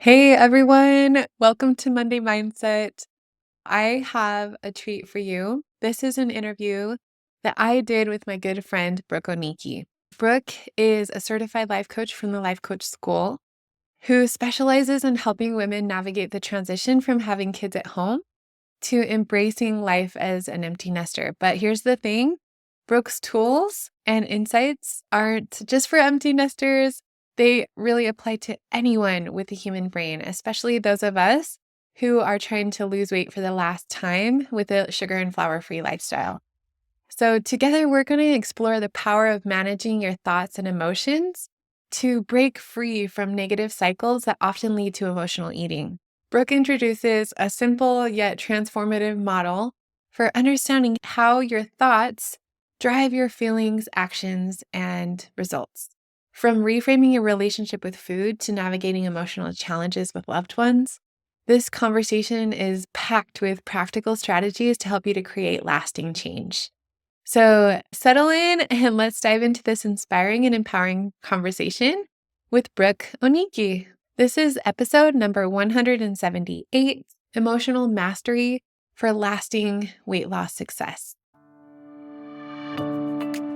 Hey everyone, welcome to Monday Mindset. I have a treat for you. This is an interview that I did with my good friend, Brooke Oniki. Brooke is a certified life coach from the Life Coach School who specializes in helping women navigate the transition from having kids at home to embracing life as an empty nester. But here's the thing, Brooke's tools and insights aren't just for empty nesters. They really apply to anyone with a human brain, especially those of us who are trying to lose weight for the last time with a sugar and flour free lifestyle. So, together, we're going to explore the power of managing your thoughts and emotions to break free from negative cycles that often lead to emotional eating. Brooke introduces a simple yet transformative model for understanding how your thoughts drive your feelings, actions, and results. From reframing your relationship with food to navigating emotional challenges with loved ones, this conversation is packed with practical strategies to help you to create lasting change. So settle in and let's dive into this inspiring and empowering conversation with Brooke Oniki. This is episode number 178, Emotional Mastery for Lasting Weight Loss Success.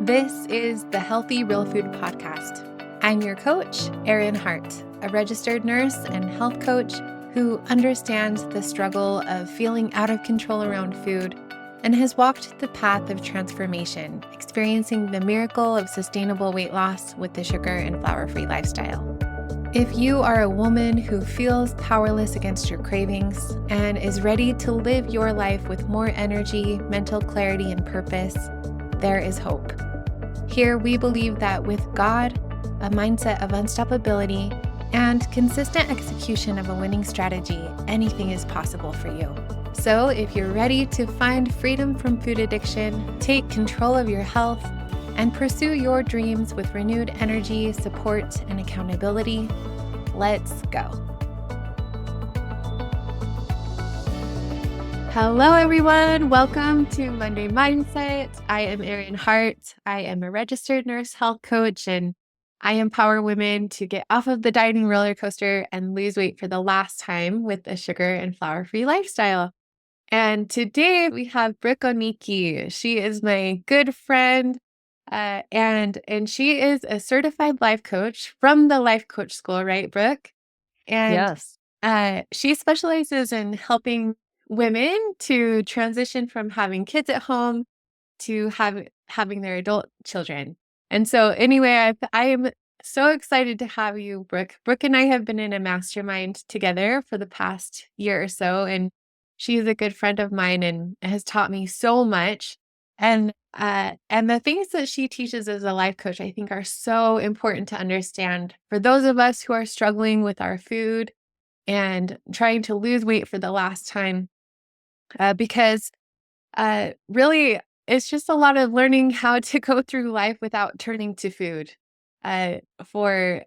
This is the Healthy Real Food Podcast. I'm your coach, Erin Hart, a registered nurse and health coach who understands the struggle of feeling out of control around food and has walked the path of transformation, experiencing the miracle of sustainable weight loss with the sugar and flour-free lifestyle. If you are a woman who feels powerless against your cravings and is ready to live your life with more energy, mental clarity, and purpose, there is hope. Here we believe that with God, a mindset of unstoppability, and consistent execution of a winning strategy, anything is possible for you. So if you're ready to find freedom from food addiction, take control of your health, and pursue your dreams with renewed energy, support, and accountability, let's go. Hello, everyone. Welcome to Monday Mindset. I am Erin Hart. I am a registered nurse health coach, and I empower women to get off of the dieting roller coaster and lose weight for the last time with a sugar and flour-free lifestyle. And today we have Brooke Oniki. She is my good friend, and she is a certified life coach from the Life Coach School, right, Brooke? And Yes. she specializes in helping women to transition from having kids at home to having their adult children. And so, anyway, I am so excited to have you, Brooke. Brooke and I have been in a mastermind together for the past year or so, and she's a good friend of mine and has taught me so much. And the things that she teaches as a life coach, I think, are so important to understand for those of us who are struggling with our food and trying to lose weight for the last time, because really, it's just a lot of learning how to go through life without turning to food. For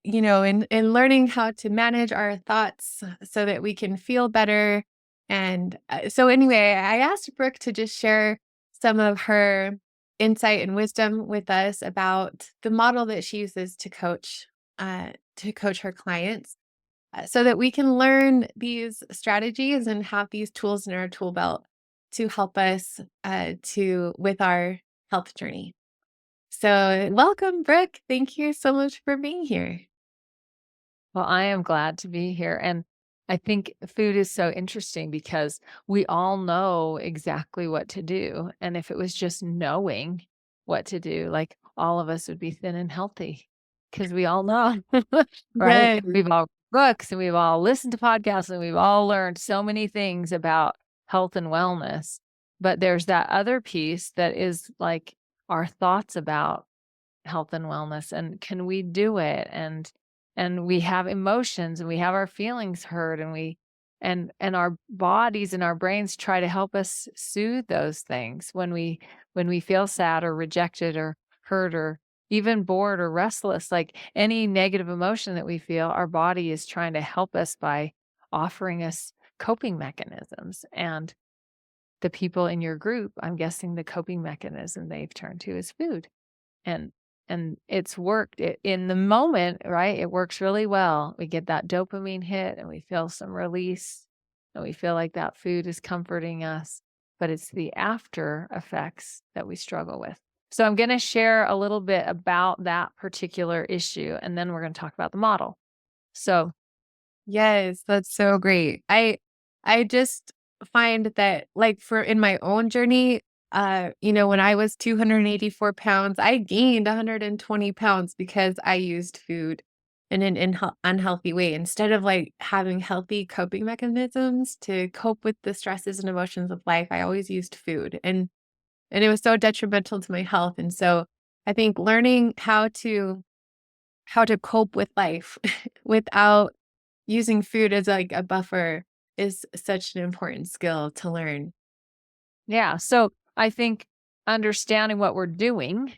and learning how to manage our thoughts so that we can feel better. And so, anyway, I asked Brooke to just share some of her insight and wisdom with us about the model that she uses to coach her clients, so that we can learn these strategies and have these tools in our tool belt to help us with our health journey. So welcome, Brooke. Thank you so much for being here. Well, I am glad to be here. And I think food is so interesting because we all know exactly what to do. And if it was just knowing what to do, like all of us would be thin and healthy because we all know, right? Right. We've all books and we've all listened to podcasts and we've all learned so many things about health and wellness. But there's that other piece that is like our thoughts about health and wellness and can we do it and we have emotions and we have our feelings hurt and we and our bodies and our brains try to help us soothe those things when we feel sad or rejected or hurt or even bored or restless, like any negative emotion that we feel, our body is trying to help us by offering us coping mechanisms. And the people in your group, I'm guessing the coping mechanism they've turned to is food. And And it's worked in the moment, right? It works really well. We get that dopamine hit and we feel some release and we feel like that food is comforting us, but it's the after effects that we struggle with. So I'm going to share a little bit about that particular issue, and then we're going to talk about the model. So, Yes, that's so great. I just find that like for in my own journey, when I was 284 pounds, I gained 120 pounds because I used food in an unhealthy way. Instead of like having healthy coping mechanisms to cope with the stresses and emotions of life, I always used food. And it was so detrimental to my health. And so I think learning how to cope with life without using food as like a buffer is such an important skill to learn. yeah. So I think understanding what we're doing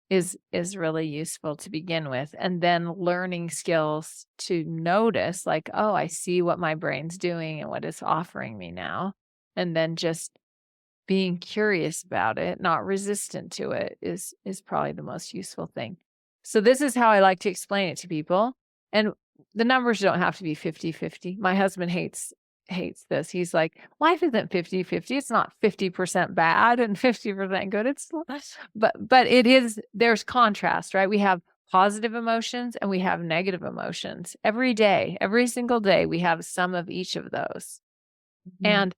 is really useful to begin with, and then learning skills to notice like, oh, I see what my brain's doing and what it's offering me now. And then just being curious about it, not resistant to it is probably the most useful thing. So this is how I like to explain it to people. And the numbers don't have to be 50-50. My husband hates this. He's like, life isn't 50-50. It's not 50% bad and 50% good. But it is, there's contrast, right? We have positive emotions and we have negative emotions. Every day, every single day, we have some of each of those. Mhm, And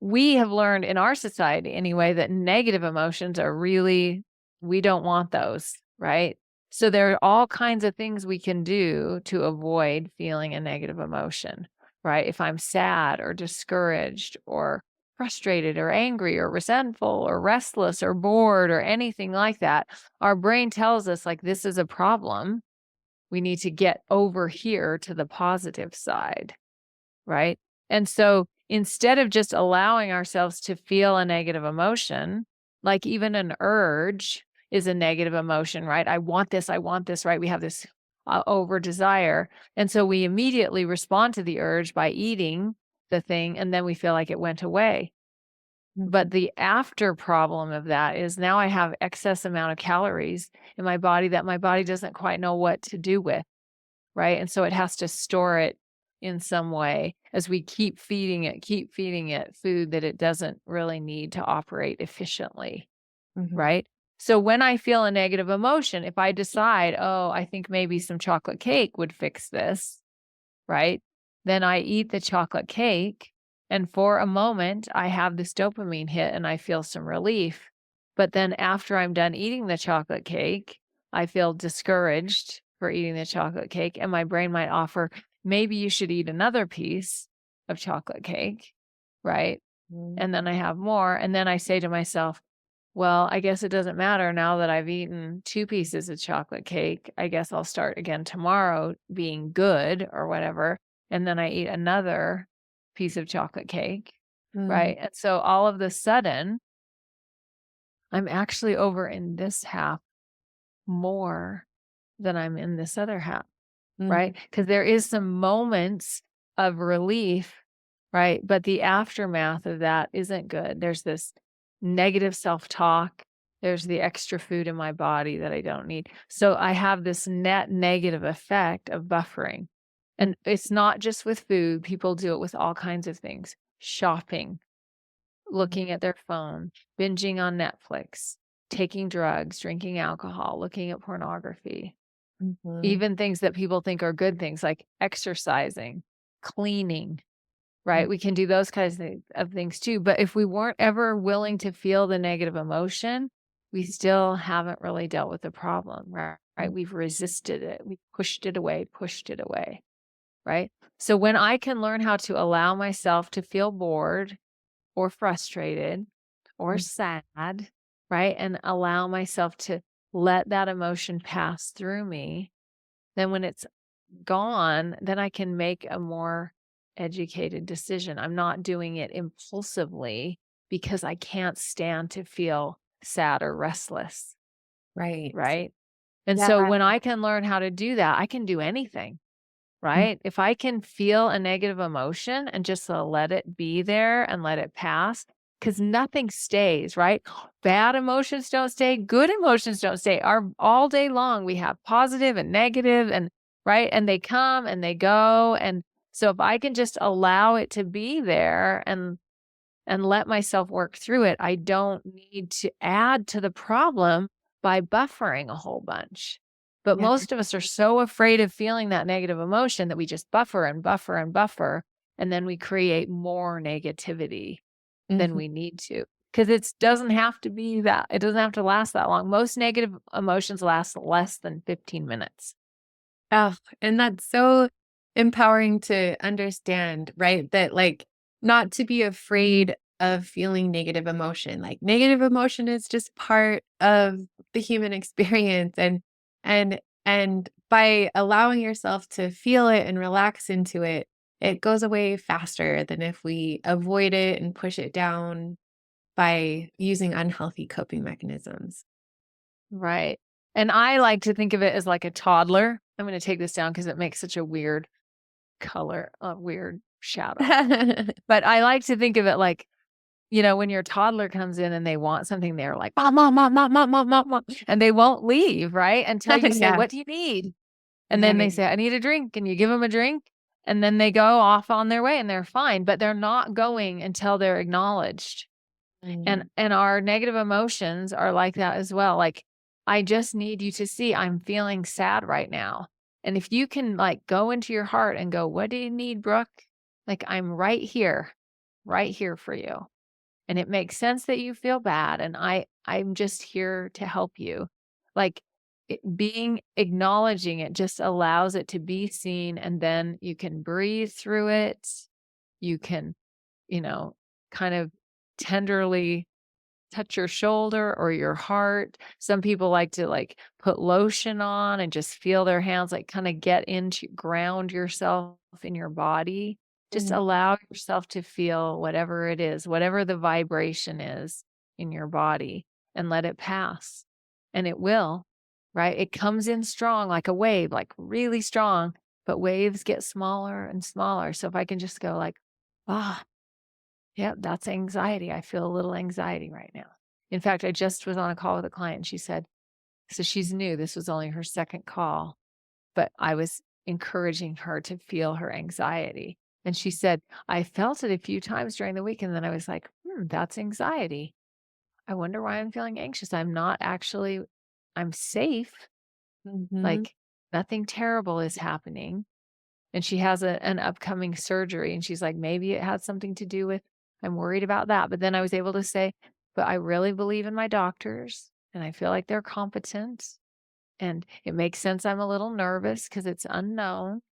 we have learned in our society anyway that negative emotions are really, we don't want those, right? So there are all kinds of things we can do to avoid feeling a negative emotion, right? If I'm sad or discouraged or frustrated or angry or resentful or restless or bored or anything like that, our brain tells us like this is a problem. We need to get over here to the positive side, right? And so instead of just allowing ourselves to feel a negative emotion, like even an urge is a negative emotion, right? I want this, right? We have this over desire. And so we immediately respond to the urge by eating the thing, and then we feel like it went away. mhm, But the after problem of that is now I have excess amount of calories in my body that my body doesn't quite know what to do with, right? And so it has to store it in some way as we keep feeding it food that it doesn't really need to operate efficiently, mhm, right? So when I feel a negative emotion, if I decide, oh, I think maybe some chocolate cake would fix this, right? Then I eat the chocolate cake, and for a moment, I have this dopamine hit and I feel some relief. But then after I'm done eating the chocolate cake, I feel discouraged for eating the chocolate cake, and my brain might offer, maybe you should eat another piece of chocolate cake, right? mhm, And then I have more, and then I say to myself, well, I guess it doesn't matter now that I've eaten 2 pieces of chocolate cake. I guess I'll start again tomorrow being good or whatever, and then I eat another piece of chocolate cake, mm, right? And so all of the sudden, I'm actually over in this half more than I'm in this other half. mhm, Right? Because there is some moments of relief, right? But the aftermath of that isn't good. There's this negative self-talk. There's the extra food in my body that I don't need. So I have this net negative effect of buffering. mm, And it's not just with food. People do it with all kinds of things. Shopping, looking at their phone, binging on Netflix, taking drugs, drinking alcohol, looking at pornography, mhm, even things that people think are good things like exercising, cleaning, mm, right? We can do those kinds of things too. But if we weren't ever willing to feel the negative emotion, we still haven't really dealt with the problem, right? mm, We've resisted it. We pushed it away, right? So when I can learn how to allow myself to feel bored or frustrated or mm, sad, right? And allow myself to let that emotion pass through me, then when it's gone, then I can make a more educated decision. I'm not doing it impulsively because I can't stand to feel sad or restless, right. right? And Yeah. so when I can learn how to do that, I can do anything, Mm, right? If I can feel a negative emotion and just let it be there and let it pass, because nothing stays, right? Bad emotions don't stay, good emotions don't stay. Our all day long, we have positive and negative and right, and they come and they go, and so if I can just allow it to be there and let myself work through it, I don't need to add to the problem by buffering a whole bunch. But Yeah. most of us are so afraid of feeling that negative emotion that we just buffer and buffer and buffer, and then we create more negativity than Mhm. we need to. Because it doesn't have to be that, it doesn't have to last that long. Most negative emotions last less than 15 minutes. Oh, and that's so empowering to understand, right? That like not to be afraid of feeling negative emotion. Like negative emotion is just part of the human experience and and by allowing yourself to feel it and relax into it, it goes away faster than if we avoid it and push it down by using unhealthy coping mechanisms. Right. And I like to think of it as like a toddler. I'm going to take this down because it makes such a weird color, a weird shadow. But I like to think of it like, when your toddler comes in and they want something, they're like, "Mom, mom, mom, mom, mom, mom, mom, mom," and they won't leave, right? Until you say, Yeah. "What do you need?" And then they Right. say, "I need a drink." And you give them a drink, and then they go off on their way and they're fine, but they're not going until they're acknowledged. And Mm. and our negative emotions are like that as well. Like, I just need you to see I'm feeling sad right now. And if you can like go into your heart and go, "What do you need, Brooke?" Like, I'm right here for you. And it makes sense that you feel bad. And I'm just here to help you. Like acknowledging it just allows it to be seen. And then you can breathe through it. You can, you know, kind of tenderly touch your shoulder or your heart. Some people like to like put lotion on and just feel their hands like kind of get into ground yourself in your body. Just Mhm. allow yourself to feel whatever it is, whatever the vibration is in your body and let it pass. And it will, right? It comes in strong like a wave, like really strong, but waves get smaller and smaller. So if I can just go like, ah, yep, that's anxiety. I feel a little anxiety right now. In fact, I just was on a call with a client and she said, so she's new. This was only her second call, but I was encouraging her to feel her anxiety. And she said, I felt it a few times during the week. And then I was like, that's anxiety. I wonder why I'm feeling anxious. I'm not actually, I'm safe. Mhm. Like nothing terrible is happening. And she has an upcoming surgery, and she's like, "Maybe it had something to do with I'm worried about that." But then I was able to say, "But I really believe in my doctors, and I feel like they're competent, and it makes sense I'm a little nervous because it's unknown."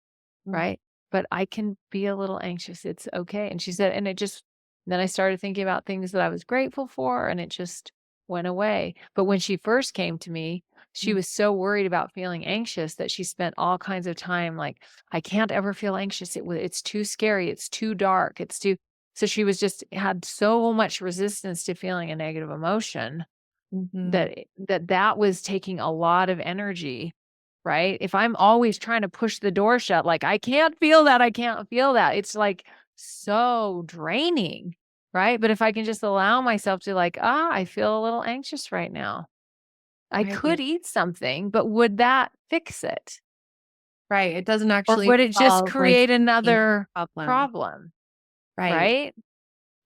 Mm. Right? But I can be a little anxious. It's okay. And she said, and it just, then I started thinking about things that I was grateful for and it just went away. But when she first came to me, she Mm. was so worried about feeling anxious that she spent all kinds of time like, I can't ever feel anxious. It's too scary. It's too dark. It's too, so she was just had so much resistance to feeling a negative emotion Mhm. that was taking a lot of energy, right? If I'm always trying to push the door shut, like, "I can't feel that, I can't feel that," it's, like, so draining, right? But if I can just allow myself to, like, I feel a little anxious right now. I could Right. eat something, but would that fix it? Right, it doesn't Or actually would it just solve, like, create the another problem. problem, Right. right?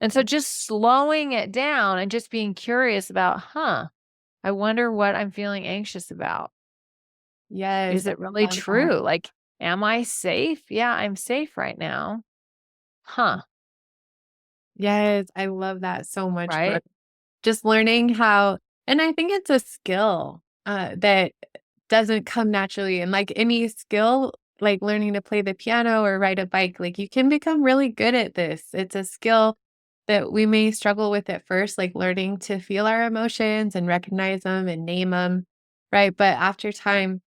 And so just slowing it down and just being curious about, I wonder what I'm feeling anxious about. Yes, Is I it really love that. true? Like, am I safe? Yeah, I'm safe right now. Huh, Yes, I love that so much, right? Brooke. Just learning how and I think it's a skill, that doesn't come naturally, and like any skill, like learning to play the piano or ride a bike, like you can become really good at this. It's a skill that we may struggle with at first, like learning to feel our emotions and recognize them and name them, right? But after time,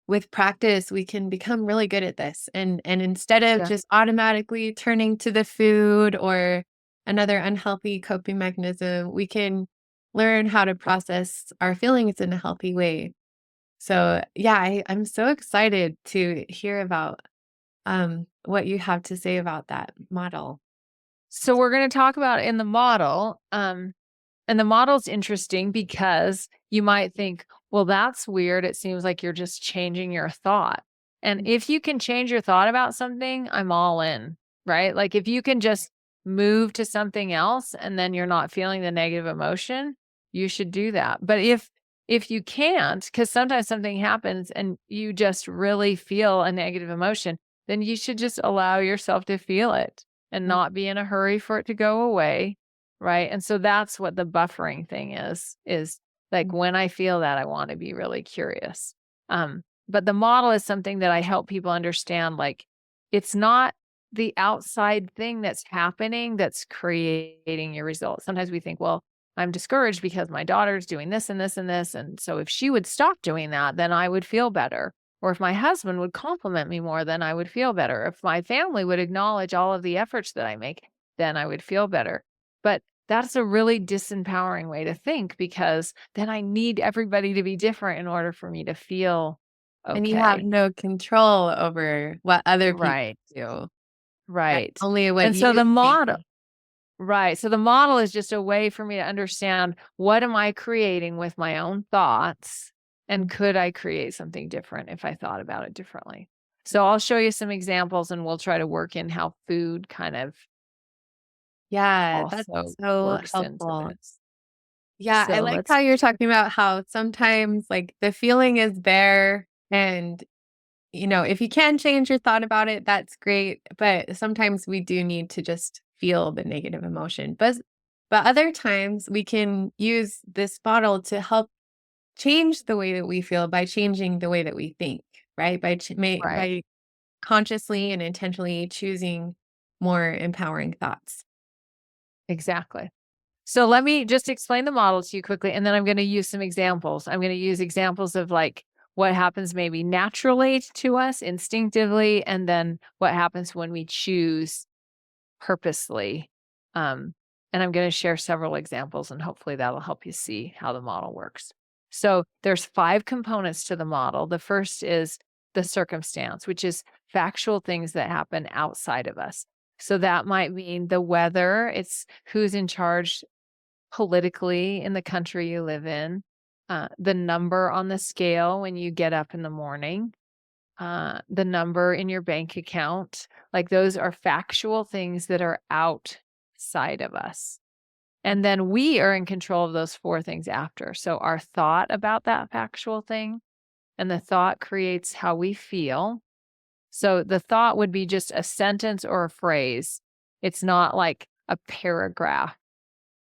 with practice, we can become really good at this. And instead of Yeah. just automatically turning to the food or another unhealthy coping mechanism, we can learn how to process our feelings in a healthy way. So yeah, I'm so excited to hear about what you have to say about that model. So we're going to talk about in the model. And the model's interesting because you might think, well, that's weird. It seems like you're just changing your thought. And if you can change your thought about something, I'm all in, right? Like if you can just move to something else and then you're not feeling the negative emotion, you should do that. But if you can't, because sometimes something happens and you just really feel a negative emotion, then you should just allow yourself to feel it and Mm. not be in a hurry for it to go away. Right. And so that's what the buffering thing is like when I feel that I want to be really curious. But the model is something that I help people understand. Like it's not the outside thing that's happening that's creating your results. Sometimes we think, well, I'm discouraged because my daughter's doing this and this and this. And so if she would stop doing that, then I would feel better. Or if my husband would compliment me more, then I would feel better. If my family would acknowledge all of the efforts that I make, then I would feel better. But that's a really disempowering way to think because then I need everybody to be different in order for me to feel And you have okay. no control over what other people Right. do, right? Right. Only what And so you the think. model, right. So the model is just a way for me to understand what am I creating with my own thoughts and Mm. could I create something different if I thought about it differently. So I'll show you some examples and we'll try to work in how food kind of Yeah, that's also so works into helpful. this. Yeah, I So like let's how you're talking about how sometimes, like, the feeling is there and, if you can change your thought about it, that's great, but sometimes we do need to just feel the negative emotion. But other times, we can use this bottle to help change the way that we feel by changing the way that we think, right? right. By consciously and intentionally choosing more empowering thoughts. Exactly. So let me just explain the model to you quickly, and then I'm going to use some examples. I'm going to use examples of like what happens maybe naturally to us instinctively, and then what happens when we choose purposely. Um, and I'm going to share several examples, and hopefully that'll help you see how the model works. So there's 5 components to the model. The first is the circumstance, which is factual things that happen outside of us. So that might mean the weather, it's who's in charge politically in the country you live in, the number on the scale when you get up in the morning, the number in your bank account. Like those are factual things that are outside of us. And then we are in control of those 4 things after. So our thought about that factual thing and the thought creates how we feel. So the thought would be just a sentence or a phrase. It's not like a paragraph.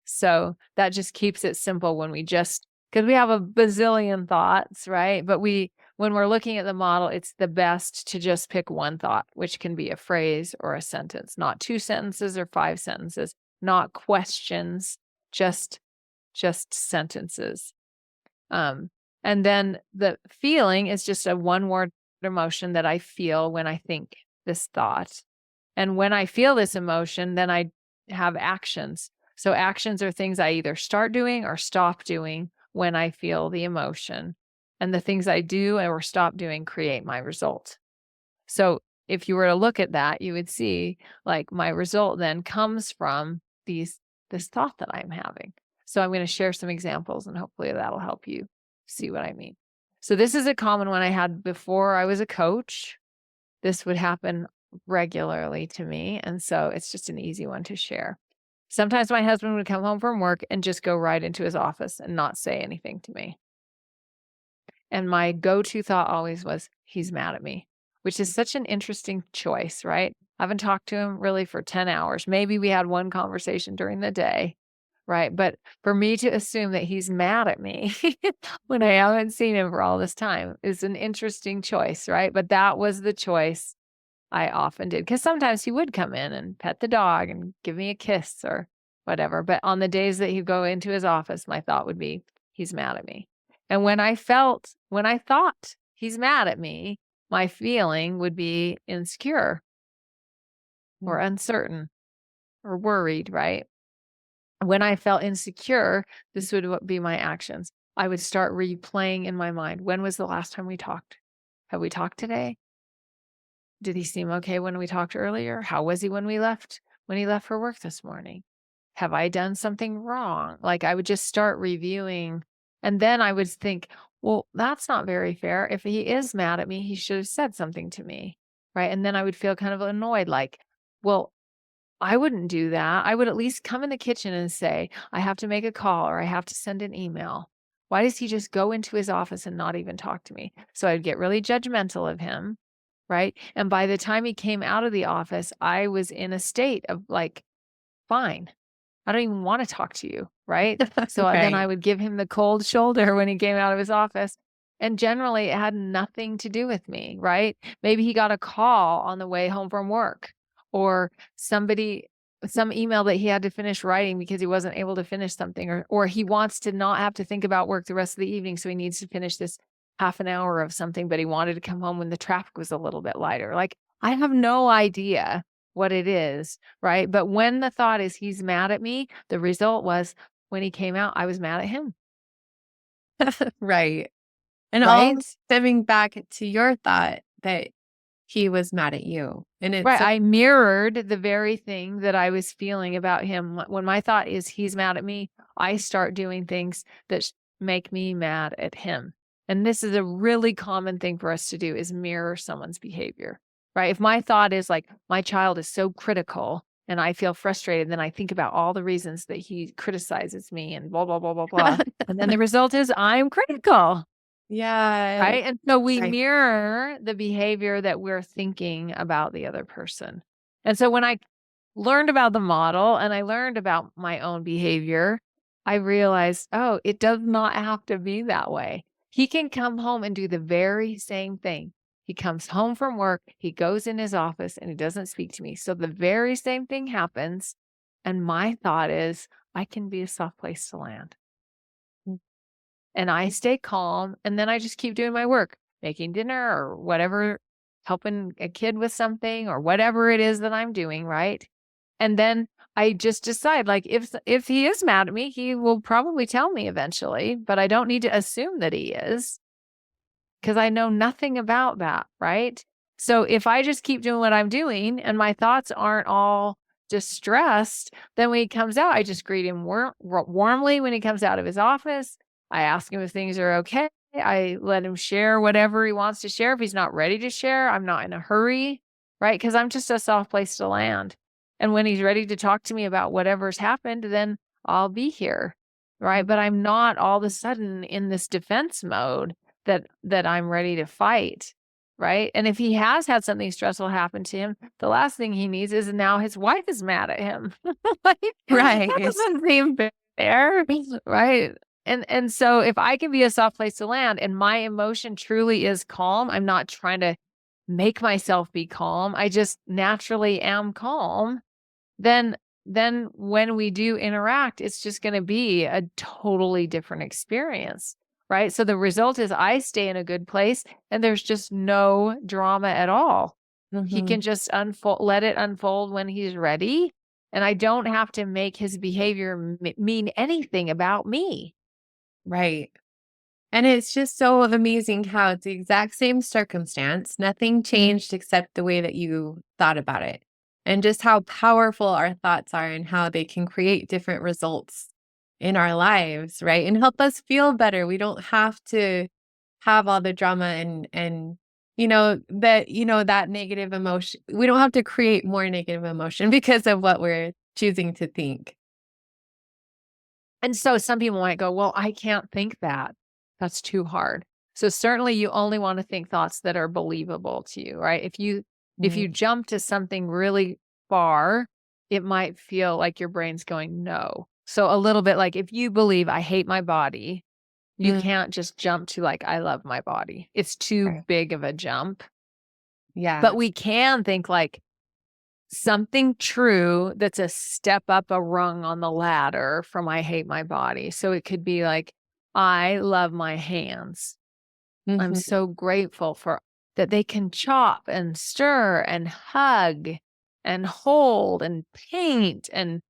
So that just keeps it simple when we just because we have a bazillion thoughts, right? But when we're looking at the model, it's the best to just pick one thought, which can be a phrase or a sentence, not 2 sentences or 5 sentences, not questions, just sentences. Um, and then the feeling is just a one word emotion that I feel when I think this thought. And when I feel this emotion, then I have actions. So actions are things I either start doing or stop doing when I feel the emotion. And the things I do or stop doing create my result. So if you were to look at that, you would see like my result then comes from this thought that I'm having. So I'm going to share some examples and hopefully that'll help you see what I mean. So this is a common one I had before I was a coach. This would happen regularly to me. And so it's just an easy one to share. Sometimes my husband would come home from work and just go right into his office and not say anything to me. And my go to thought always was, he's mad at me, which is such an interesting choice, right? I haven't talked to him really for 10 hours. Maybe we had one conversation during the day, right? But for me to assume that he's mad at me when I haven't seen him for all this time is an interesting choice, right? But that was the choice I often did because sometimes he would come in and pet the dog and give me a kiss or whatever. But on the days that he'd go into his office, my thought would be, he's mad at me. And when I thought he's mad at me, my feeling would be insecure or Mm. uncertain or worried, right? When I felt insecure, this would be my actions. I would start replaying in my mind, when was the last time we talked? Have we talked today? Did he seem okay when we talked earlier? How was he when we left? when he left for work this morning? Have I done something wrong? Like, I would just start reviewing, and then I would think, well, that's not very fair. If he is mad at me, he should have said something to me, right? And then I would feel kind of annoyed, like, well, I wouldn't do that. I would at least come in the kitchen and say, I have to make a call or I have to send an email. Why does he just go into his office and not even talk to me? So I'd get really judgmental of him, right? And by the time he came out of the office, I was in a state of like, fine. I don't even want to talk to you, right? So then I Right. would give him the cold shoulder when he came out of his office. And generally, it had nothing to do with me, right? Maybe he got a call on the way home from work, or some email that he had to finish writing because he wasn't able to finish something, or he wants to not have to think about work the rest of the evening. So he needs to finish this half an hour of something, but he wanted to come home when the traffic was a little bit lighter. Like, I have no idea what it is, right? But when the thought is he's mad at me, the result was when he came out, I was mad at him, Right. And all right? stemming back to your thought that he was mad at you. And it's Right. so I mirrored the very thing that I was feeling about him. When my thought is he's mad at me, I start doing things that make me mad at him. And this is a really common thing for us to do, is mirror someone's behavior, right? If my thought is like, my child is so critical and I feel frustrated, then I think about all the reasons that he criticizes me and blah, blah, blah, blah, blah. And then the result is I'm critical. Yeah. Right? And so we Right. mirror the behavior that we're thinking about the other person. And so when I learned about the model and I learned about my own behavior, I realized, oh, it does not have to be that way. He can come home and do the very same thing. He comes home from work, he goes in his office, and he doesn't speak to me. So the very same thing happens. And my thought is, I can be a soft place to land. And I stay calm, and then I just keep doing my work, making dinner or whatever, helping a kid with something or whatever it is that I'm doing, right? And then I just decide, like, if he is mad at me, he will probably tell me eventually, but I don't need to assume that he is, because I know nothing about that, right? So if I just keep doing what I'm doing and my thoughts aren't all distressed, then when he comes out, I just greet him warmly when he comes out of his office. I ask him if things are okay. I let him share whatever he wants to share. If he's not ready to share, I'm not in a hurry, right? Because I'm just a soft place to land. And when he's ready to talk to me about whatever's happened, then I'll be here, right? But I'm not all of a sudden in this defense mode that I'm ready to fight, right? And if he has had something stressful happen to him, the last thing he needs is now his wife is mad at him. Like, that Right. doesn't seem fair, right? And so if I can be a soft place to land and my emotion truly is calm, I'm not trying to make myself be calm. I just naturally am calm. Then then when we do interact, it's just gonna be a totally different experience, right? So the result is I stay in a good place and there's just no drama at all. He Mhm. can just let it unfold when he's ready, and I don't have to make his behavior mean anything about me. Right. And it's just so amazing how it's the exact same circumstance. Nothing Mhm. changed except the way that you thought about it. And just how powerful our thoughts are and how they can create different results in our lives, right? And help us feel better. We don't have to have all the drama and that negative emotion. We don't have to create more negative emotion because of what we're choosing to think. And so some people might go, "Well, I can't think that. That's too hard." So certainly you only want to think thoughts that are believable to you, right? If you Mm, jump to something really far, it might feel like your brain's going, "No." So a little bit like if you believe I hate my body, you mm, can't just jump to like I love my body. It's too right. big of a jump. Yeah. But we can think like something true that's a step up a rung on the ladder from I hate my body. So it could be like, I love my hands. I'm Mhm, so grateful for that they can chop and stir and hug and hold and paint and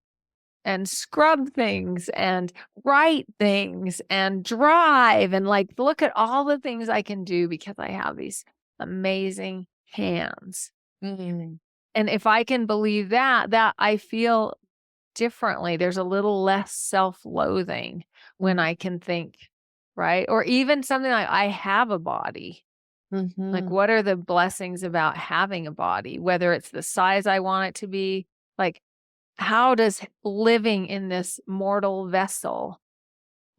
scrub things and write things and drive and like look at all the things I can do because I have these amazing hands. mhm. And if I can believe that I feel differently. There's a little less self-loathing when I can think, right? Or even something like I have a body. Like, Mhm. what are the blessings about having a body? Whether it's the size I want it to be, like, how does living in this mortal vessel,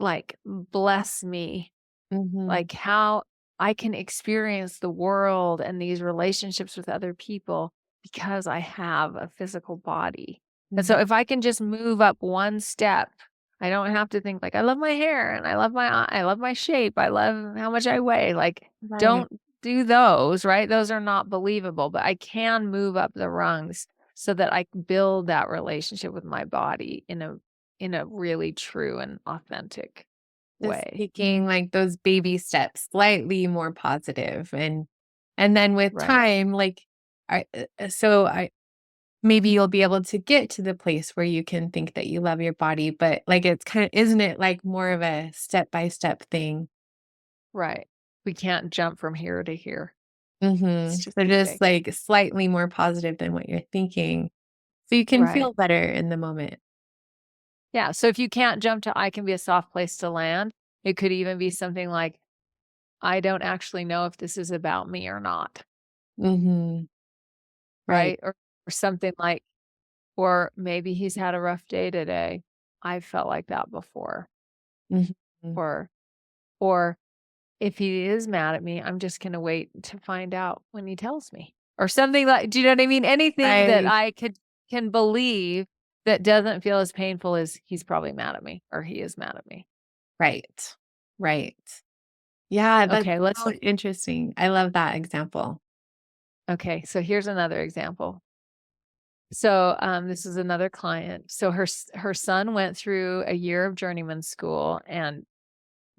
like, bless me? Mhm. Like, how I can experience the world and these relationships with other people because I have a physical body. And so Mhm. if I can just move up one step, I don't have to think like, I love my hair and I love my I love my shape. I love how much I weigh. Like, Right. don't do those, right? Those are not believable, but I can move up the rungs so that I can build that relationship with my body in a really true and authentic Just way. taking, like, those baby steps slightly more positive, and then with Right. time, like, so I maybe you'll be able to get to the place where you can think that you love your body, but, like, it's kinda isn't it, like, more of a step-by-step thing? Right. We can't jump from here to here. It's Mhm. just So too just, big. like, slightly more positive than what you're thinking, so you can Right. feel better in the moment. Yeah, so if you can't jump to "I can be a soft place to land," it could even be something like, "I don't actually know if this is about me or not," Mhm. Right. right? Or something like, or maybe he's had a rough day today. I've felt like that before. Mhm. Or or if he is mad at me, I'm just gonna wait to find out when he tells me. Or something like, do you know what I mean? Anything that Right. I can believe that doesn't feel as painful as he's probably mad at me or he is mad at me. Right. Right. Yeah, that's Okay, let's so interesting. I love that example. okay, so here's another example. So, this is another client. So her son went through a year of journeyman school and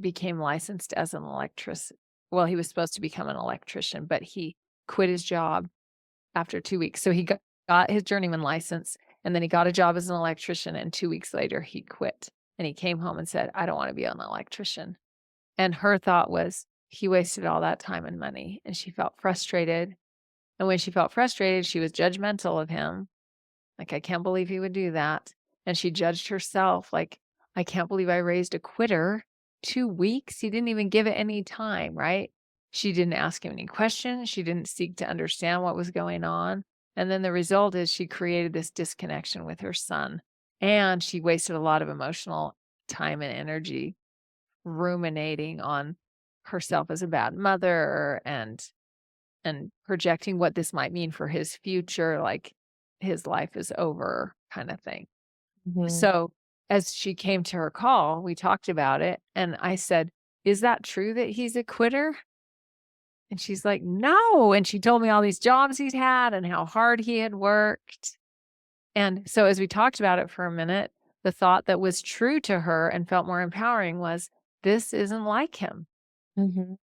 became licensed as an electric. Well, he was supposed to become an electrician, but he quit his job after 2 weeks. So he got his journeyman license, and then he got a job as an electrician, and 2 weeks later, he quit. And he came home and said, "I don't wanna be an electrician." And her thought was, he wasted all that time and money, and she felt frustrated. And when she felt frustrated, she was judgmental of him. Like, "I can't believe he would do that." And she judged herself, like, "I can't believe I raised a quitter. 2 weeks? He didn't even give it any time," right? She didn't ask him any questions, she didn't seek to understand what was going on, and then the result is she created this disconnection with her son, and she wasted a lot of emotional time and energy ruminating on herself as a bad mother and projecting what this might mean for his future, like his life is over kind of thing. Mhm. So, as she came to her call, we talked about it, and I said, "Is that true that he's a quitter?" And she's like, "No." And she told me all these jobs he's had and how hard he had worked. And so, as we talked about it for a minute, the thought that was true to her and felt more empowering was, this isn't like him. Mhm.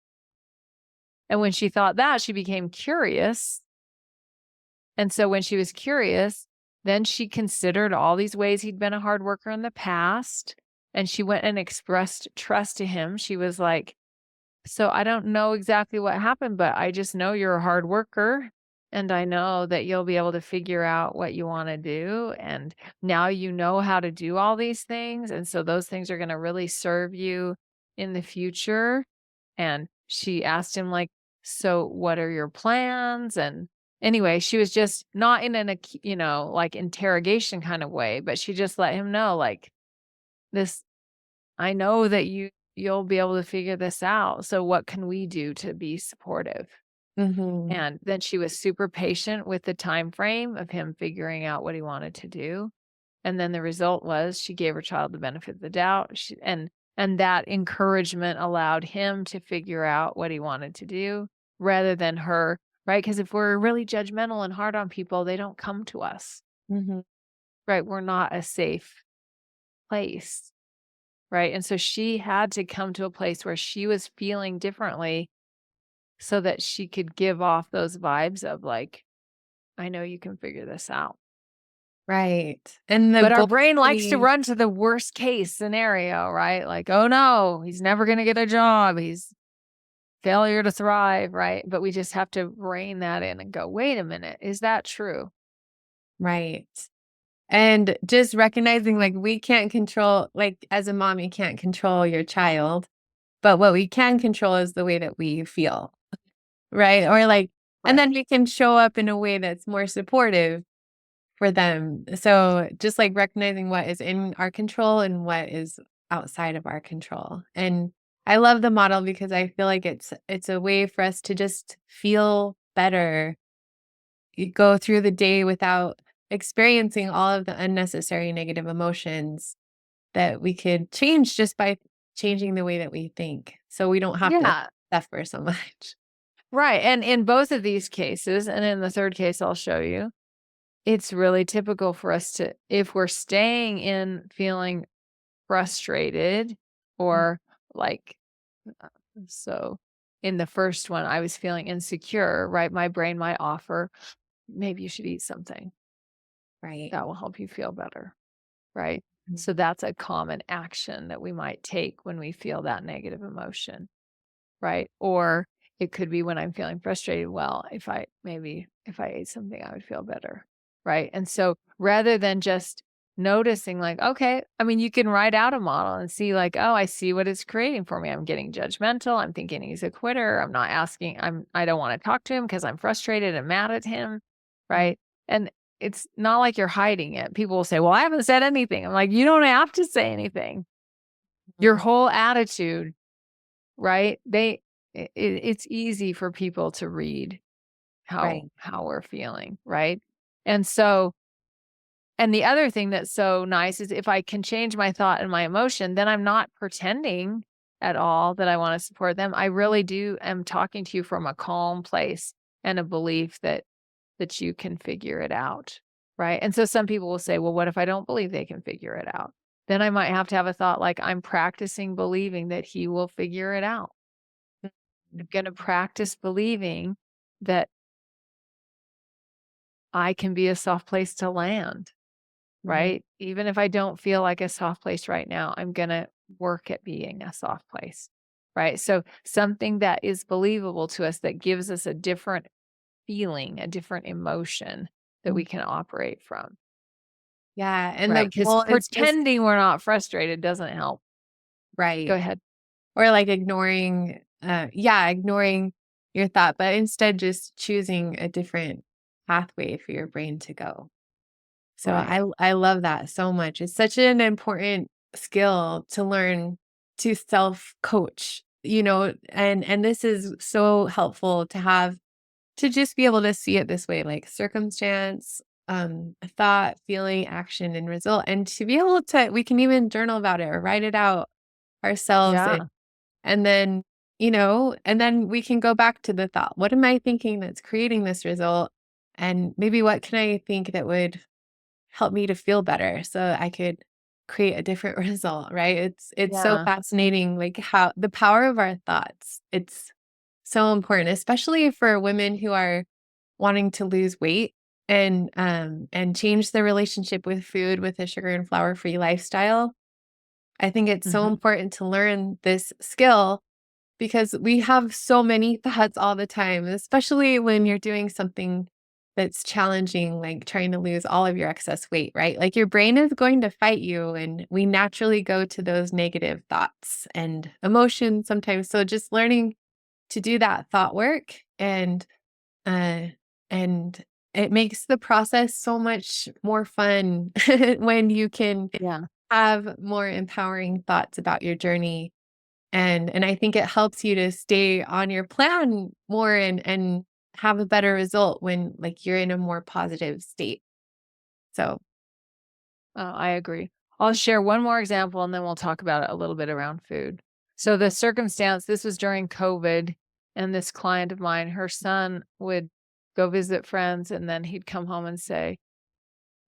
And when she thought that, she became curious. And so when she was curious, then she considered all these ways he'd been a hard worker in the past, and she went and expressed trust to him. She was like, "So I don't know exactly what happened, but I just know you're a hard worker, and I know that you'll be able to figure out what you wanna do, and now you know how to do all these things, and so those things are gonna really serve you in the future." And she asked him, like, "So what are your plans?" And anyway, she was just not in an like, interrogation kind of way, but she just let him know, like, "This I know that you'll be able to figure this out, so what can we do to be supportive?" Mhm. And then she was super patient with the time frame of him figuring out what he wanted to do, and then the result was she gave her child the benefit of the doubt, and that encouragement allowed him to figure out what he wanted to do rather than her, right? Because if we're really judgmental and hard on people, they don't come to us, Mhm. right? We're not a safe place, right? And so she had to come to a place where she was feeling differently so that she could give off those vibes of like, "I know you can figure this out." Right. And the But our goal brain likes to being run to the worst case scenario, right? Like, "Oh, no, he's never gonna get a job. He's failure to thrive," right? But we just have to rein that in and go, "Wait a minute, is that true?" Right. And just recognizing, like, we can't control, like, as a mom, you can't control your child, but what we can control is the way that we feel, right? Or like, and Right. then we can show up in a way that's more supportive for them. So just like recognizing what is in our control and what is outside of our control. And I love the model because I feel like it's a way for us to just feel better. You go through the day without experiencing all of the unnecessary negative emotions that we could change just by changing the way that we think. So we don't have to Yeah. suffer so much. Right. And in both of these cases, and in the third case I'll show you, it's really typical for us to, if we're staying in feeling frustrated or like, uh, so in the first one, I was feeling insecure, right? My brain might offer, maybe you should eat something Right. that will help you feel better, right? Mhm. So that's a common action that we might take when we feel that negative emotion. Right? Or it could be when I'm feeling frustrated, well, if I ate something, I would feel better. Right? And so rather than just noticing like, okay, I mean, you can write out a model and see like, oh, I see what it's creating for me. I'm getting judgmental. I'm thinking he's a quitter. I'm not asking, I don't want to talk to him because I'm frustrated and mad at him. Mhm. Right? And it's not like you're hiding it. People will say, well, I haven't said anything. I'm like, you don't have to say anything. Your Mhm. whole attitude, right? It's easy for people to read Right. how we're feeling, right? And so, and the other thing that's so nice is if I can change my thought and my emotion, then I'm not pretending at all that I want to support them. I really do am talking to you from a calm place and a belief that you can figure it out, right? And so some people will say, "Well, what if I don't believe they can figure it out?" Then I might have a thought like I'm practicing believing that he will figure it out. I'm gonna practice believing that I can be a soft place to land, Mhm. right? Even if I don't feel like a soft place right now, I'm gonna work at being a soft place, right? So something that is believable to us that gives us a different feeling, a different emotion that Mhm. we can operate from, Yeah, and right? the Because goal is just pretending we're not frustrated doesn't help. Go right. ahead. Or like ignoring, yeah, ignoring your thought, but instead just choosing a different pathway for your brain to go. So Right. I love that so much. It's such an important skill to learn to self coach, and this is so helpful to have to just be able to see it this way, like circumstance, thought, feeling, action, and result. And to be able to, we can even journal about it or write it out ourselves. Yeah. And then, and then we can go back to the thought. What am I thinking that's creating this result? And maybe what can I think that would help me to feel better so I could create a different result, right? It's so Yeah. fascinating, like how the power of our thoughts. It's so important, especially for women who are wanting to lose weight and change their relationship with food with a sugar and flour free lifestyle. I think it's so Mhm. important to learn this skill because we have so many thoughts all the time, especially when you're doing something that's challenging, like trying to lose all of your excess weight, right? Like your brain is going to fight you, and we naturally go to those negative thoughts and emotions sometimes. So just learning to do that thought work uh and it makes the process so much more fun when you can Yeah. have more empowering thoughts about your journey and I think it helps you to stay on your plan more and have a better result when, like, you're in a more positive state. So Oh, I agree. I'll share one more example and then we'll talk about it a little bit around food. So the circumstance, this was during COVID, and this client of mine, her son would go visit friends and then he'd come home and say,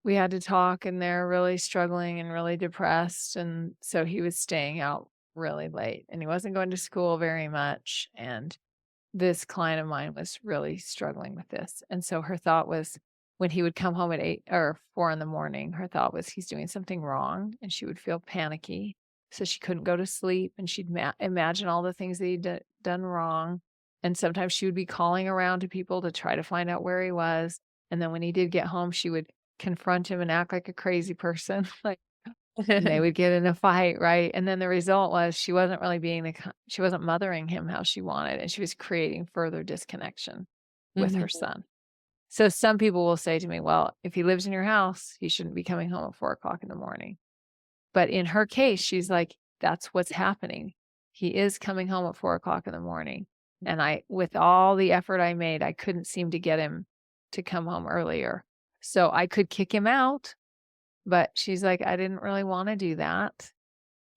we had to talk and they're really struggling and really depressed. And so he was staying out really late and he wasn't going to school very much. And this client of mine was really struggling with this. And so her thought was when he would come home at 8 or 4 in the morning, her thought was he's doing something wrong and she would feel panicky. So she couldn't go to sleep and she'd imagine all the things that done wrong. And sometimes she would be calling around to people to try to find out where he was. And then when he did get home, she would confront him and act like a crazy person. Like, and they would get in a fight, right? And then the result was she wasn't really she wasn't mothering him how she wanted, and she was creating further disconnection with her Mhm. son. So some people will say to me, well, if he lives in your house, he shouldn't be coming home at 4 o'clock in the morning. But in her case, she's like, that's what's happening. He is coming home at 4 o'clock in the morning. And with all the effort I made, I couldn't seem to get him to come home earlier. So I could kick him out, but she's like, I didn't really want to do that.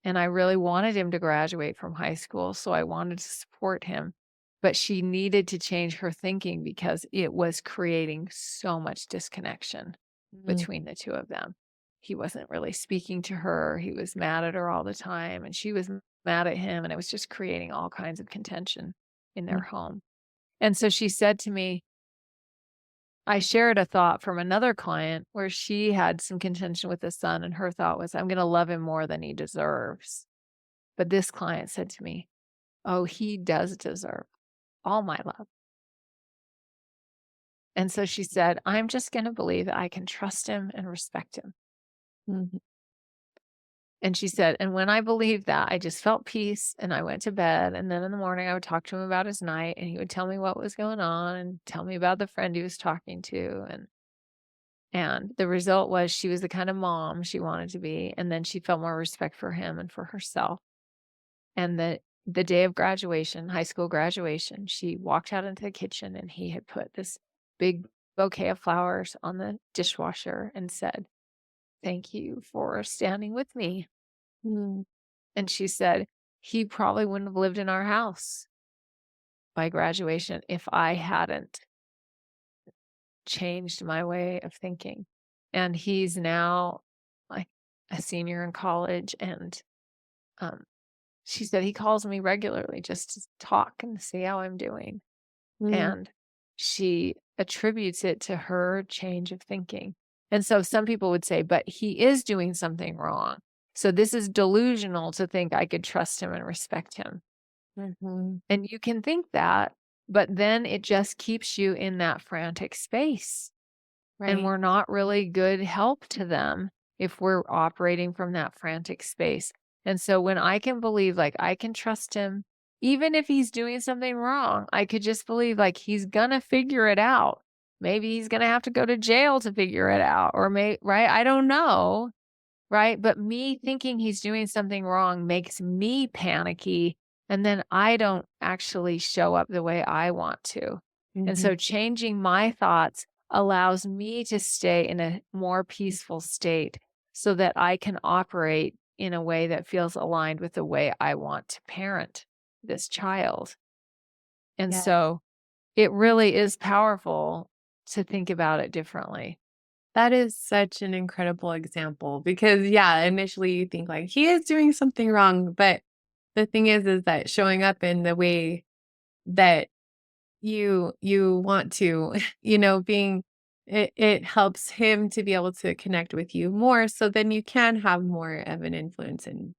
And I really wanted him to graduate from high school. So I wanted to support him. But she needed to change her thinking because it was creating so much disconnection Mhm. between the two of them. He wasn't really speaking to her. He was mad at her all the time, and she was mad at him. And it was just creating all kinds of contention in their home. And so she said to me, I shared a thought from another client where she had some contention with the son, and her thought was, I'm going to love him more than he deserves. But this client said to me, oh, he does deserve all my love. And so she said, I'm just going to believe that I can trust him and respect him. Mhm. And she said, and when I believed that, I just felt peace and I went to bed. And then in the morning, I would talk to him about his night and he would tell me what was going on and tell me about the friend he was talking to. And the result was she was the kind of mom she wanted to be. And then she felt more respect for him and for herself. And the day of graduation, high school graduation, she walked out into the kitchen and he had put this big bouquet of flowers on the dishwasher and said, thank you for standing with me. Mhm. And she said, he probably wouldn't have lived in our house by graduation if I hadn't changed my way of thinking. And he's now like a senior in college. And um, she said he calls me regularly just to talk and see how I'm doing. Mhm. And she attributes it to her change of thinking. And so some people would say, but he is doing something wrong. So this is delusional to think I could trust him and respect him. Mhm. And you can think that, but then it just keeps you in that frantic space. And Right. we're not really good help to them if we're operating from that frantic space. And so when I can believe, like, I can trust him, even if he's doing something wrong, I could just believe, like, he's going to figure it out. Maybe he's going to have to go to jail to figure it out, or right? I don't know. Right? But me thinking he's doing something wrong makes me panicky, and then I don't actually show up the way I want to. And Mhm. so changing my thoughts allows me to stay in a more peaceful state so that I can operate in a way that feels aligned with the way I want to parent this child. And Yeah. so it really is powerful to think about it differently. That is such an incredible example because, yeah, initially you think like he is doing something wrong, but the thing is that showing up in the way that you want to, being it helps him to be able to connect with you more so then you can have more of an influence. And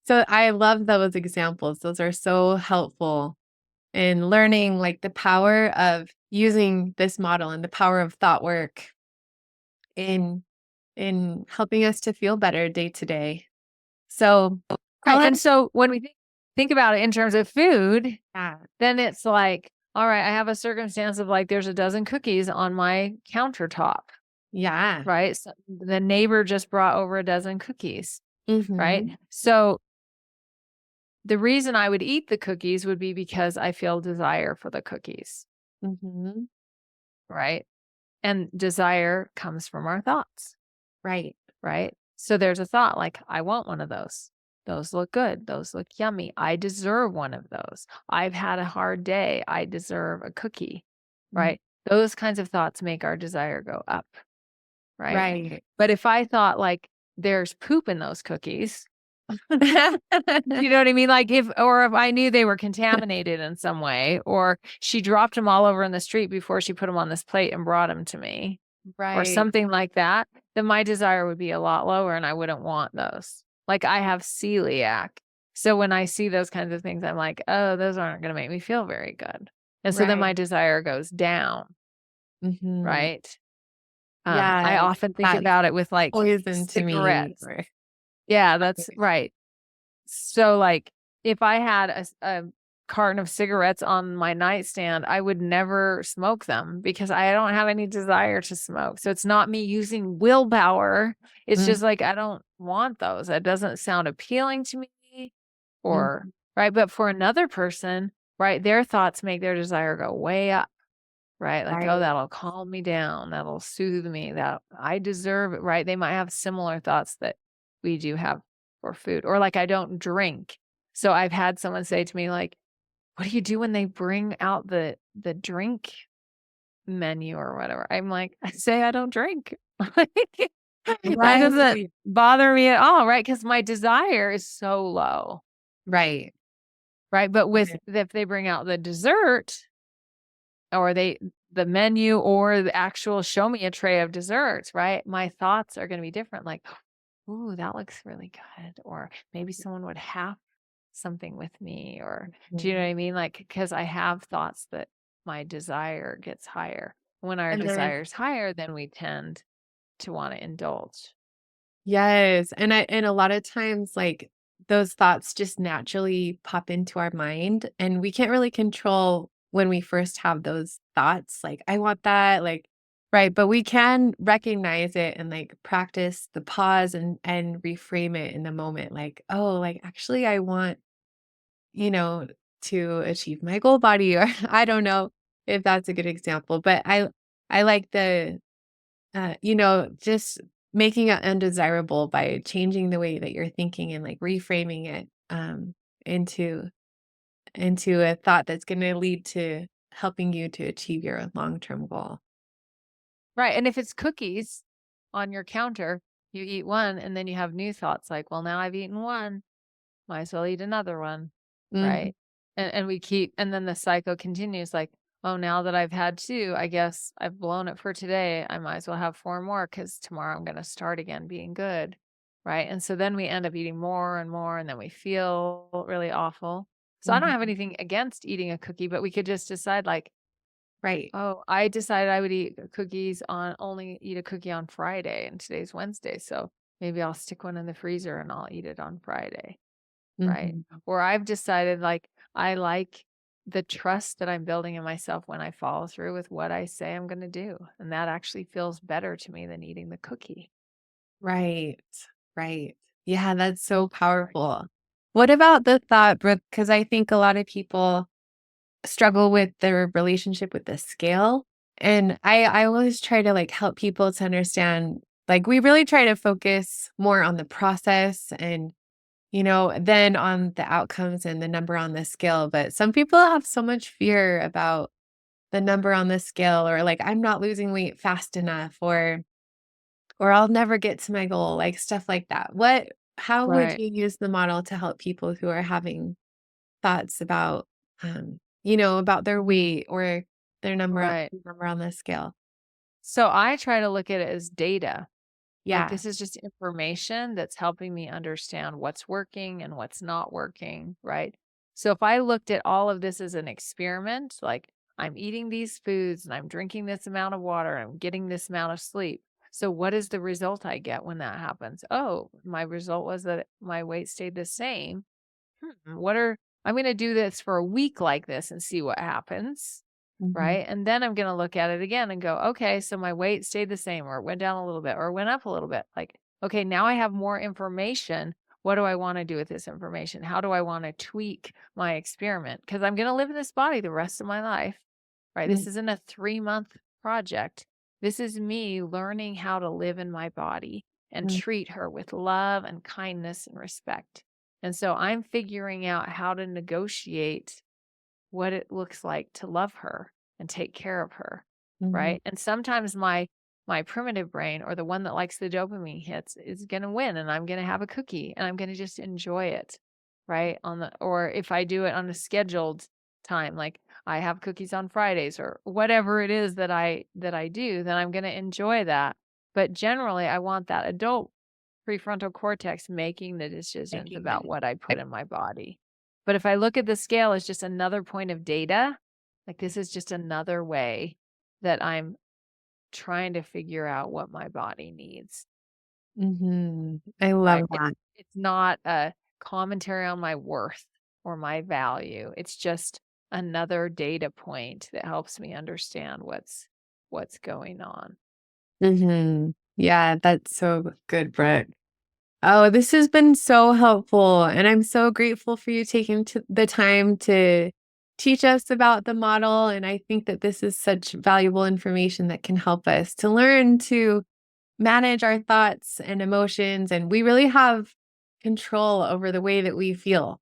so I love those examples. Those are so helpful in learning like the power of using this model and the power of thought work in helping us to feel better day to day. So, Right, tell us. and so when we think about it in terms of food, Yeah. then it's like, all right, I have a circumstance of like there's a dozen cookies on my countertop, Yeah. right? So the neighbor just brought over a dozen cookies, right? Mhm. So the reason I would eat the cookies would be because I feel desire for the cookies, Mhm. right? And desire comes from our thoughts, Right. right? So there's a thought like, I want one of those. Those look good. Those look yummy. I deserve one of those. I've had a hard day. I deserve a cookie, Mm. right? Those kinds of thoughts make our desire go up, right? Right. But if I thought like there's poop in those cookies, you know what I mean? Like if I knew they were contaminated in some way, or she dropped them all over in the street before she put them on this plate and brought them to me, or Right. something like that, then my desire would be a lot lower and I wouldn't want those. Like I have celiac. So when I see those kinds of things, I'm like, oh, those aren't going to make me feel very good. And so then Right. my desire goes down, Mhm. right? I Yeah, often think that's about it with, like, poison to me cigarettes. or Yeah, that's right. So, like, if I had a carton of cigarettes on my nightstand, I would never smoke them because I don't have any desire to smoke. So it's not me using willpower. It's Mm, just like I don't want those. That doesn't sound appealing to me or mhm. right. But for another person, right, their thoughts make their desire go way up. Right? Like, "Oh, Right. that'll calm me down, that'll soothe me, that I deserve it," right? They might have similar thoughts that we do have for food, or like, I don't drink. So I've had someone say to me, like, "What do you do when they bring out the drink menu or whatever?" I'm like, "I say I don't drink." Like, that doesn't Right. bother me at all, right? Because my desire is so low, Right. right? But with Right. if they bring out the dessert or the menu or the actual show me a tray of desserts, right? My thoughts are gonna be different, like, "Ooh, that looks really good," or maybe someone would have something with me, or do you know Mhm. what I mean? Like, because I have thoughts that my desire gets higher. When our And then desire is higher, then we tend to wanna indulge. yes, and a lot of times, like, those thoughts just naturally pop into our mind, and we can't really control when we first have those thoughts, like, "I want that," like right, but we can recognize it and, like, practice the pause and reframe it in the moment, like, "Oh, like, actually, I want, you know, to achieve my goal body," or I don't know if that's a good example, but I like the just making it undesirable by changing the way that you're thinking and like reframing it into a thought that's going to lead to helping you to achieve your long-term goal. Right, and if it's cookies on your counter, you eat one, and then you have new thoughts like, "Well, now I've eaten one. Might as well eat another one," Mhm. right? And we keep and then the cycle continues like, "Oh, now that I've had 2, I guess I've blown it for today. I might as well have 4 more because tomorrow I'm gonna start again being good." Right? And so then we end up eating more and more, and then we feel really awful. So I don't have Mhm. anything against eating a cookie, but we could just decide like, Right. "Oh, I decided I would eat cookies on only eat a cookie on Friday, and today's Wednesday, so maybe I'll stick one in the freezer and I'll eat it on Friday." Right? Mhm. Or I've decided, like, I like the trust that I'm building in myself when I follow through with what I say I'm gonna do, and that actually feels better to me than eating the cookie. Right. Right. Yeah, that's so powerful. What about the thought, Brooke? Because I think a lot of people struggle with their relationship with the scale. And I always try to like help people to understand like we really try to focus more on the process and then on the outcomes and the number on the scale. But some people have so much fear about the number on the scale or like I'm not losing weight fast enough or I'll never get to my goal, like stuff like that. How would Right, you use the model to help people who are having thoughts about, about their weight or their right. number on the scale. So I try to look at it as data. Like, Yeah. this is just information that's helping me understand what's working and what's not working, right? So if I looked at all of this as an experiment, like I'm eating these foods and I'm drinking this amount of water, I'm getting this amount of sleep. So what is the result I get when that happens? Oh, my result was that my weight stayed the same. What are I'm going to do this for a week like this and see what happens. Mhm. Right. And then I'm going to look at it again and go, okay, so my weight stayed the same or it went down a little bit or it went up a little bit. Like, okay, now I have more information. What do I want to do with this information? How do I want to tweak my experiment? Because I'm going to live in this body the rest of my life. Right. This Mm, isn't a 3-month project. This is me learning how to live in my body and mm, treat her with love and kindness and respect. And so I'm figuring out how to negotiate what it looks like to love her and take care of her, mhm, right? And sometimes my primitive brain or the one that likes the dopamine hits is going to win and I'm going to have a cookie and I'm going to just enjoy it, right? On the or if I do it on a scheduled time like I have cookies on Fridays or whatever it is that I do, then I'm going to enjoy that. But generally I want that adult prefrontal cortex making the decisions making about the what I put right. in my body. But if I look at the scale as just another point of data, like this is just another way that I'm trying to figure out what my body needs, I love right? that. It's not a commentary on my worth or my value. It's just another data point that helps me understand what's going on. Yeah, that's so good, Brooke. Oh, this has been so helpful, and I'm so grateful for you taking the time to teach us about the model, and I think that this is such valuable information that can help us to learn to manage our thoughts and emotions, and we really have control over the way that we feel.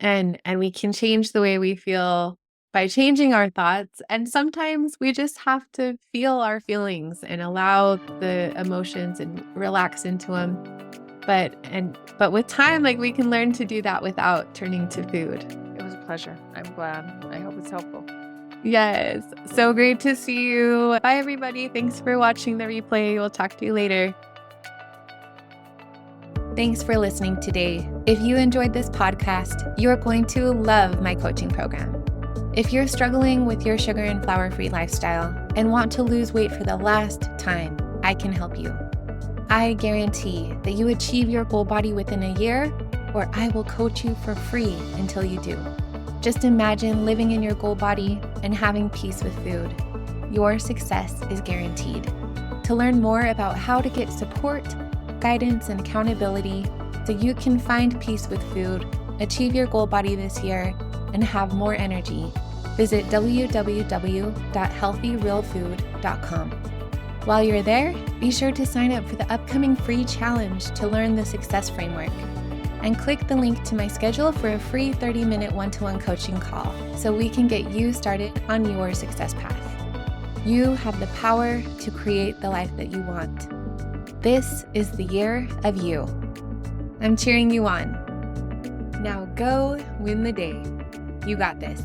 And we can change the way we feel by changing our thoughts, and sometimes we just have to feel our feelings and allow the emotions and relax into them. But with time, like, we can learn to do that without turning to food. It was a pleasure. I'm glad. I hope it's helpful. Yes. So great to see you. Bye, everybody. Thanks for watching the replay. We'll talk to you later. Thanks for listening today. If you enjoyed this podcast, you're going to love my coaching program. If you're struggling with your sugar and flour-free lifestyle and want to lose weight for the last time, I can help you. I guarantee that you achieve your goal body within a year, or I will coach you for free until you do. Just imagine living in your goal body and having peace with food. Your success is guaranteed. To learn more about how to get support, guidance, and accountability so you can find peace with food, achieve your goal body this year, and have more energy, visit www.healthyrealfood.com. While you're there, be sure to sign up for the upcoming free challenge to learn the success framework. And click the link to my schedule for a free 30-minute one-to-one coaching call so we can get you started on your success path. You have the power to create the life that you want. This is the year of you. I'm cheering you on. Now go win the day. You got this.